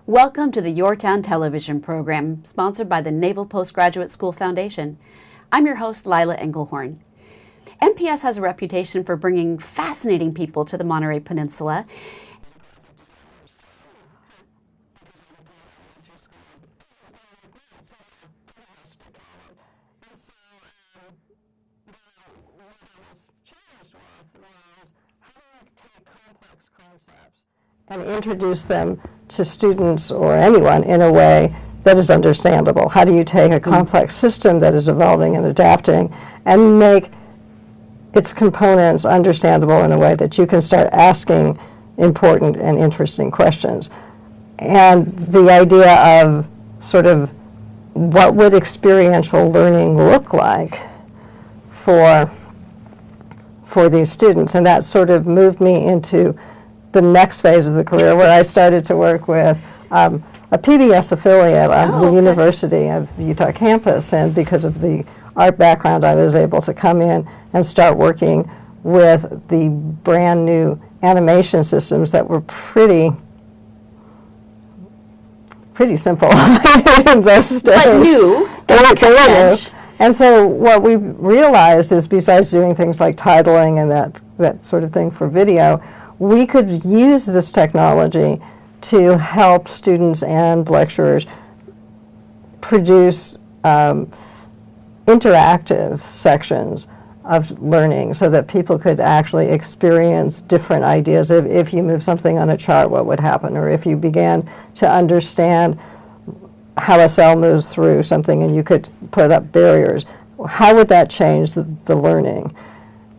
Welcome to the YourTown television program, sponsored by the Naval Postgraduate School Foundation. I'm your host, Lyla Engelhorn. NPS has a reputation for bringing fascinating people to the Monterey Peninsula. And introduce them to students or anyone in a way that is understandable. How do you take a complex system that is evolving and adapting and make its components understandable in a way that you can start asking important and interesting questions? And the idea of sort of what would experiential learning look like for these students, and that sort of moved me into the next phase of the career, where I started to work with a PBS affiliate on the University of Utah campus. And because of the art background, I was able to come in and start working with the brand new animation systems that were pretty simple in those days. But new. They were new. And so what we realized is, besides doing things like titling and that sort of thing for video, we could use this technology to help students and lecturers produce interactive sections of learning so that people could actually experience different ideas. If you move something on a chart, what would happen? Or if you began to understand how a cell moves through something and you could put up barriers, how would that change the learning?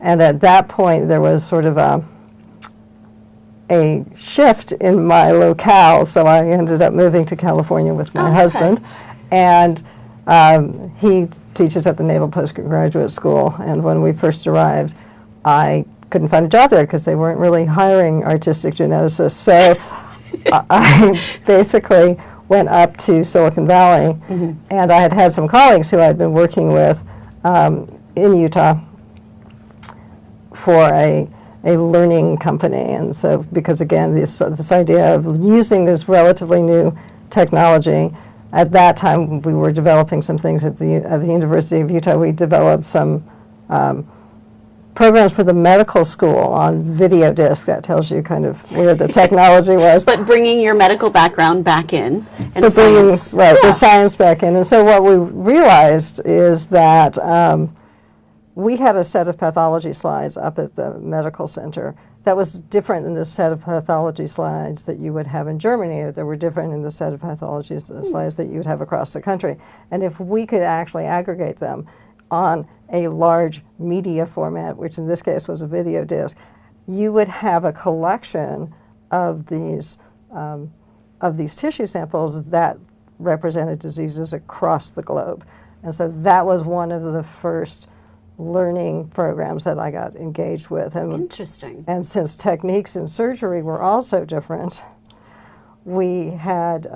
And at that point, there was sort of a shift in my locale, so I ended up moving to California with my husband, and he teaches at the Naval Postgraduate School, and when we first arrived, I couldn't find a job there because they weren't really hiring artistic geneticists, so I basically went up to Silicon Valley, and I had some colleagues who I'd been working with in Utah for a learning company. And so, because again, this idea of using this relatively new technology, at that time we were developing some things at the University of Utah. We developed some programs for the medical school on video disc. That tells you kind of where the technology was. But bringing your medical background back in, and the science back in. And so what we realized is that we had a set of pathology slides up at the medical center that was different than the set of pathology slides that you would have in Germany, or that were different in the set of pathology slides that you would have across the country. And if we could actually aggregate them on a large media format, which in this case was a video disc, you would have a collection of these tissue samples that represented diseases across the globe. And so that was one of the first learning programs that I got engaged with. And interesting. And since techniques in surgery were also different, we had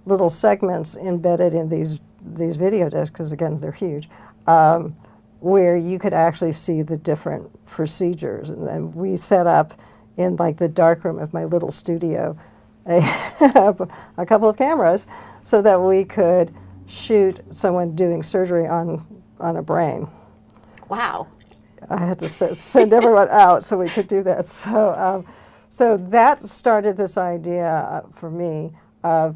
little segments embedded in these video discs, because again, they're huge, where you could actually see the different procedures. And we set up in like the darkroom of my little studio a couple of cameras so that we could shoot someone doing surgery on a brain. Wow. I had to send everyone out so we could do that. So that started this idea for me of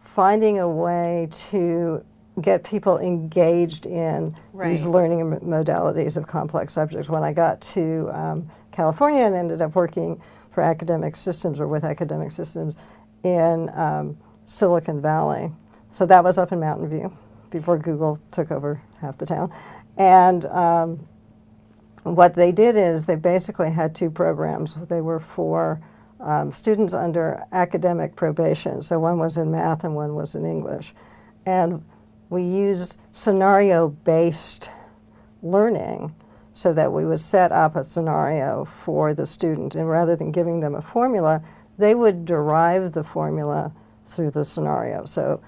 finding a way to get people engaged in these learning modalities of complex subjects. When I got to California and ended up working for academic systems, or with academic systems, in Silicon Valley. So that was up in Mountain View before Google took over half the town. And what they did is they basically had two programs. They were for students under academic probation. So one was in math and one was in English. And we used scenario-based learning so that we would set up a scenario for the student. And rather than giving them a formula, they would derive the formula through the scenario. So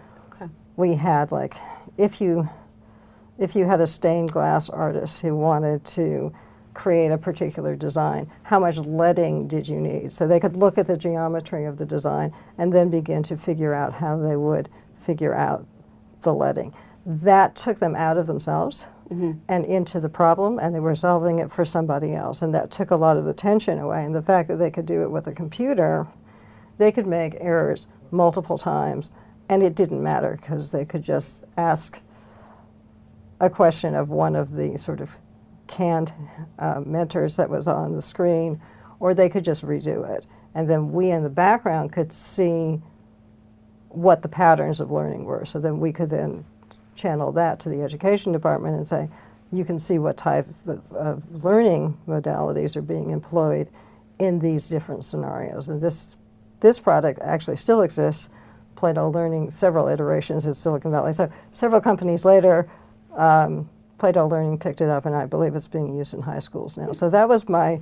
we had, like, if you had a stained glass artist who wanted to create a particular design? How much leading did you need? So they could look at the geometry of the design and then begin to figure out how they would figure out the leading. That took them out of themselves and into the problem, and they were solving it for somebody else. And that took a lot of the tension away. And the fact that they could do it with a computer, they could make errors multiple times, and it didn't matter because they could just ask a question of one of the sort of canned mentors that was on the screen, or they could just redo it. And then we in the background could see what the patterns of learning were. So then we could then channel that to the education department and say, you can see what type of learning modalities are being employed in these different scenarios. And this product actually still exists. Play-Doh Learning, several iterations in Silicon Valley. So several companies later, Play-Doh Learning picked it up, and I believe it's being used in high schools now. So that was my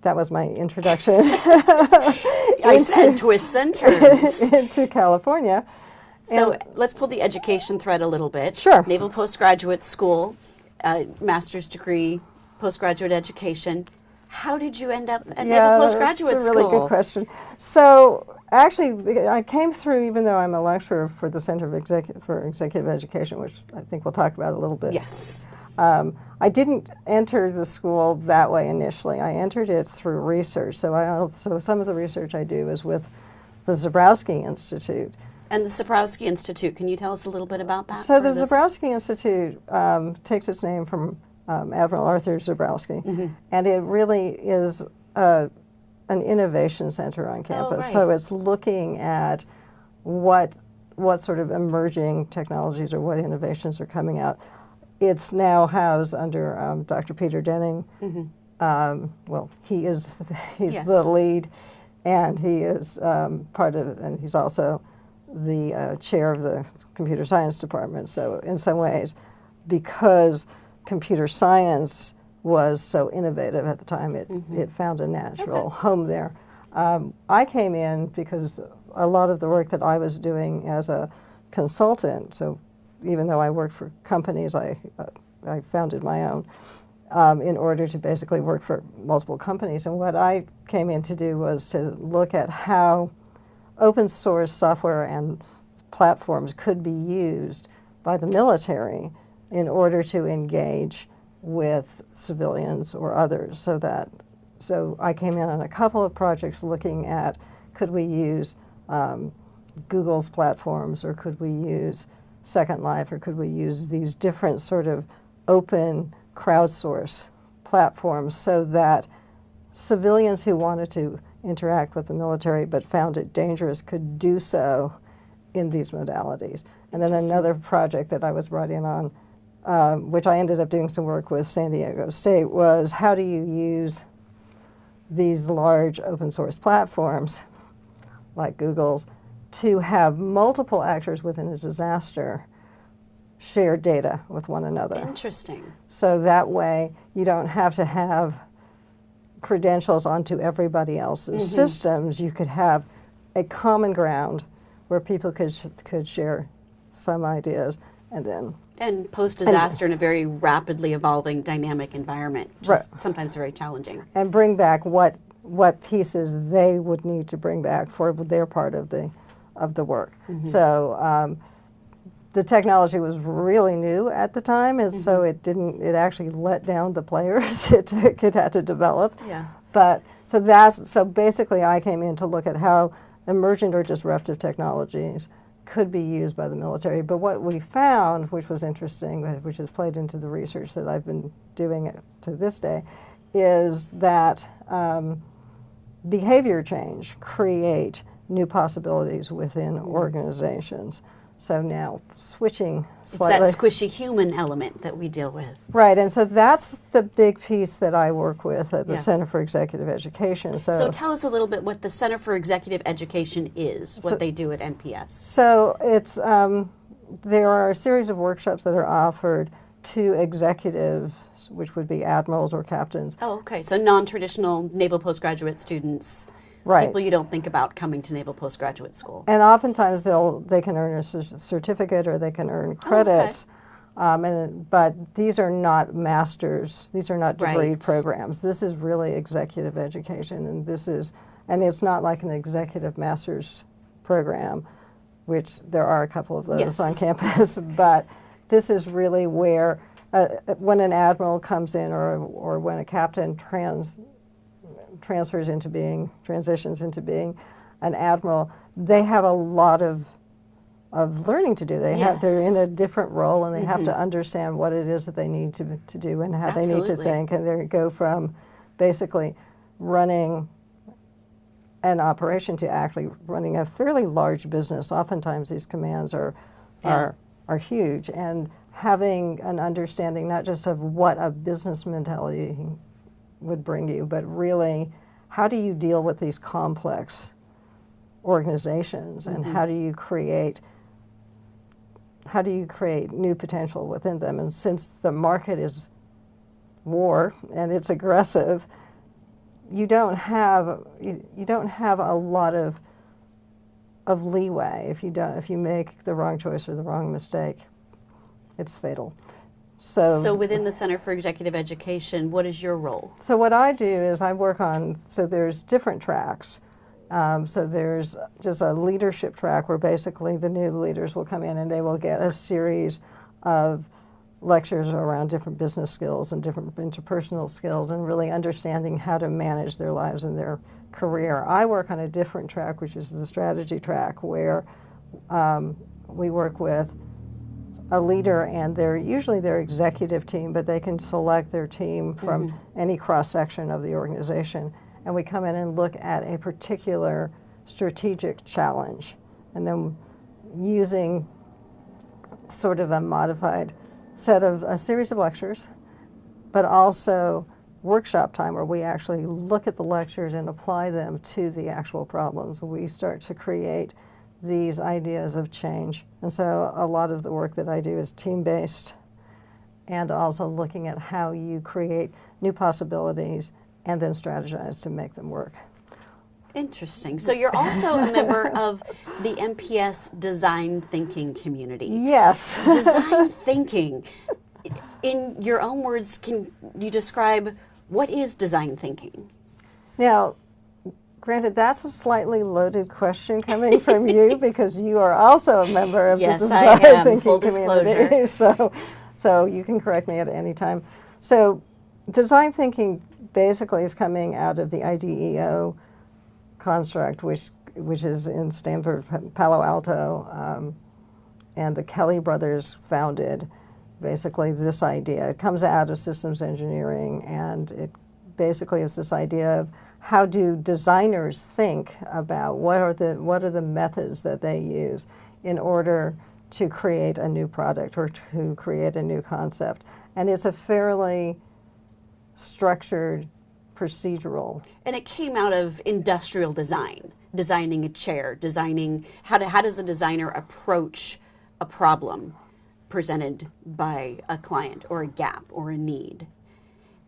introduction. I said twists and turns. Into California. So let's pull the education thread a little bit. Sure. Naval Postgraduate School, master's degree, postgraduate education. How did you end up at Naval Postgraduate School? That's a really good question. So actually, I came through, even though I'm a lecturer for the Center for Executive Education, which I think we'll talk about a little bit. Yes. I didn't enter the school that way initially. I entered it through research. So some of the research I do is with the Zabrowski Institute. And the Zabrowski Institute, can you tell us a little bit about that? So the Zabrowski Institute takes its name from Admiral Arthur Zabrowski, and it really is an innovation center on campus. right. So it's looking at what sort of emerging technologies or what innovations are coming out. It's now housed under Dr. Peter Denning. Well, he's Yes. the lead, and he is and he's also the chair of the computer science department. So in some ways, because computer science was so innovative at the time, it found a natural home there. I came in because a lot of the work that I was doing as a consultant, so even though I worked for companies, I founded my own in order to basically work for multiple companies. And what I came in to do was to look at how open source software and platforms could be used by the military in order to engage with civilians or others. So I came in on a couple of projects looking at, could we use Google's platforms, or could we use Second Life, or could we use these different sort of open crowdsource platforms so that civilians who wanted to interact with the military but found it dangerous could do so in these modalities. And then another project that I was brought in on, which I ended up doing some work with San Diego State, was how do you use these large open source platforms like Google's to have multiple actors within a disaster share data with one another. Interesting. So that way you don't have to have credentials onto everybody else's systems. You could have a common ground where people could share some ideas, and post-disaster in a very rapidly evolving, dynamic environment, which is sometimes very challenging. And bring back what pieces they would need to bring back for their part of the work. So the technology was really new at the time, and so it actually let down the players. It had to develop. Yeah. But so basically I came in to look at how emergent or disruptive technologies could be used by the military. But what we found, which was interesting, which has played into the research that I've been doing to this day, is that behavior change create new possibilities within organizations. So now switching slightly. It's that squishy human element that we deal with. Right, and so that's the big piece that I work with at the Center for Executive Education. So tell us a little bit what the Center for Executive Education is, what they do at NPS. So it's there are a series of workshops that are offered to executives, which would be admirals or captains. Oh, okay. So non-traditional naval postgraduate students. Right. People you don't think about coming to Naval Postgraduate School. And oftentimes they can earn a certificate or they can earn credits But these are not masters. These are not degree Right. programs. This is really executive education, and it's not like an executive master's program, which there are a couple of those Yes. on campus. But this is really where when an admiral comes in, or when a captain transitions into being an admiral, they have a lot of learning to do. They're in a different role, and they have to understand what it is that they need to do and how they need to think. And they go from basically running an operation to actually running a fairly large business. Oftentimes these commands are huge, and having an understanding not just of what a business mentality would bring you, but really how do you deal with these complex organizations, and how do you create new potential within them. And since the market is war and it's aggressive, you don't have a lot of leeway. If you make the wrong choice or the wrong mistake, it's fatal. So within the Center for Executive Education, what is your role? So what I do is I work on, so there's different tracks. So there's just a leadership track where basically the new leaders will come in and they will get a series of lectures around different business skills and different interpersonal skills, and really understanding how to manage their lives and their career. I work on a different track, which is the strategy track, where we work with a leader and usually their executive team, but they can select their team from any cross-section of the organization. And we come in and look at a particular strategic challenge, and then using sort of a modified set of a series of lectures, but also workshop time where we actually look at the lectures and apply them to the actual problems. We start to create these ideas of change. And so a lot of the work that I do is team-based, and also looking at how you create new possibilities and then strategize to make them work. Interesting. So you're also a member of the MPS design thinking community. Yes. Design thinking. In your own words, can you describe what is design thinking? Now, granted, that's a slightly loaded question coming from you, because you are also a member of Yes, the I design am. thinking Full community. disclosure. So you can correct me at any time. So design thinking basically is coming out of the IDEO construct, which is in Stanford, Palo Alto, and the Kelly brothers founded basically this idea. It comes out of systems engineering, and it basically is this idea of how do designers think about what are the methods that they use in order to create a new product or to create a new concept. And it's a fairly structured, procedural. And it came out of industrial design, designing a chair, designing how does a designer approach a problem presented by a client, or a gap or a need,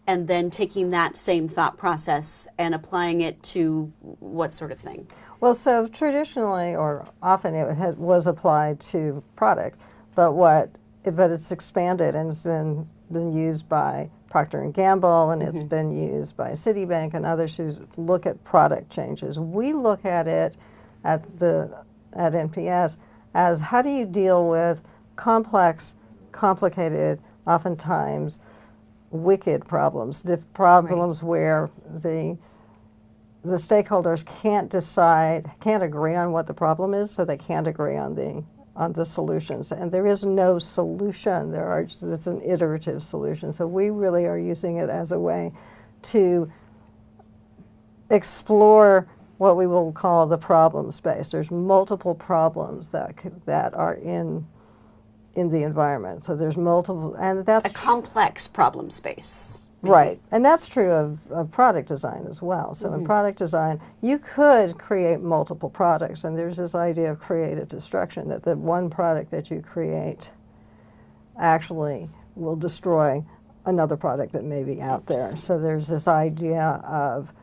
and then taking that same thought process and applying it to what sort of thing? Well, so traditionally, or often, it was applied to product, but it's expanded and it's been used by Procter & Gamble, and it's been used by Citibank and others who look at product changes. We look at it at NPS as how do you deal with complex, complicated, oftentimes wicked problems, problems where the stakeholders can't agree on what the problem is, so they can't agree on the solutions. And there is no solution. It's an iterative solution. So we really are using it as a way to explore what we will call the problem space. There's multiple problems that are in the environment. So there's multiple, and that's a complex problem space. Maybe. Right, and that's true of product design as well. So in product design, you could create multiple products, and there's this idea of creative destruction, that the one product that you create actually will destroy another product that may be out there. So there's this idea of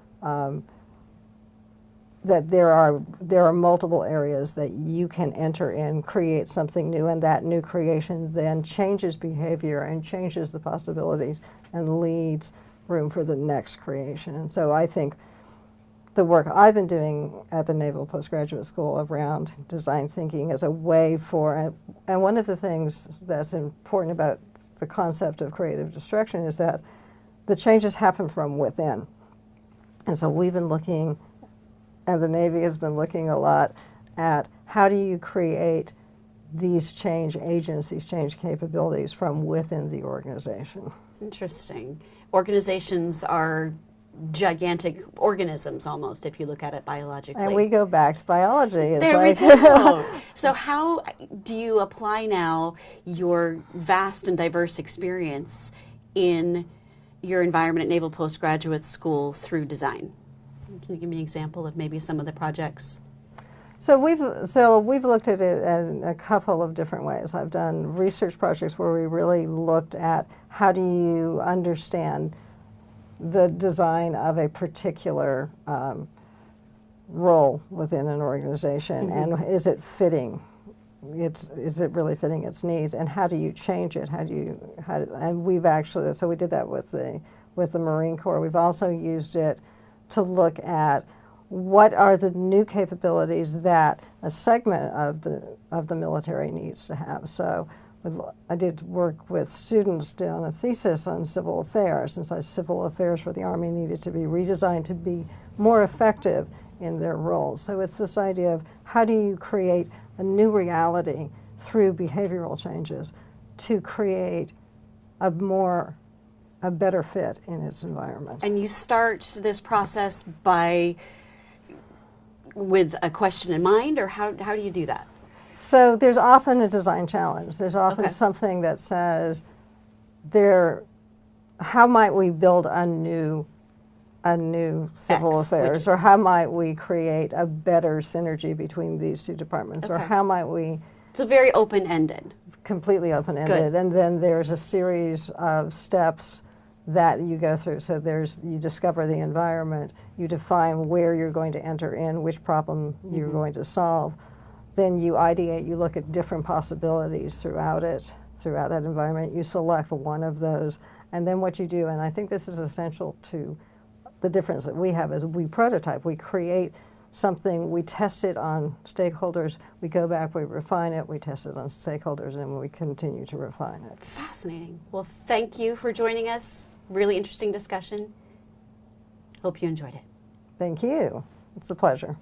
that there are multiple areas that you can enter in, create something new, and that new creation then changes behavior and changes the possibilities and leads room for the next creation. And so I think the work I've been doing at the Naval Postgraduate School around design thinking is a way for, and one of the things that's important about the concept of creative destruction is that the changes happen from within. And so we've been looking, and the Navy has been looking a lot at how do you create these change agents, these change capabilities from within the organization. Interesting. Organizations are gigantic organisms almost, if you look at it biologically. And we go back to biology. It's there like we go. So how do you apply now your vast and diverse experience in your environment at Naval Postgraduate School through design? Can you give me an example of maybe some of the projects? So we've looked at it in a couple of different ways. I've done research projects where we really looked at how do you understand the design of a particular role within an organization, and is it fitting? Is it really fitting its needs? And how do you change it? And we've actually, so we did that with the Marine Corps. We've also used it to look at what are the new capabilities that a segment of the military needs to have. So I did work with students doing a thesis on civil affairs, and so civil affairs for the Army needed to be redesigned to be more effective in their roles. So it's this idea of how do you create a new reality through behavioral changes to create a better fit in its environment. And you start this process with a question in mind, or how do you do that? So there's often a design challenge. There's often something that says, how might we build a new civil affairs, or how might we create a better synergy between these two departments, or how might we... So very open-ended. Completely open-ended. And then there's a series of steps that you go through. So you discover the environment, you define where you're going to enter in, which problem you're going to solve. Then you ideate, you look at different possibilities throughout that environment. You select one of those, and then what you do, and I think this is essential to the difference that we have, is we prototype. We create something, we test it on stakeholders, we go back, we refine it, we test it on stakeholders, and we continue to refine it. Fascinating. Well, thank you for joining us. Really interesting discussion. Hope you enjoyed it. Thank you. It's a pleasure.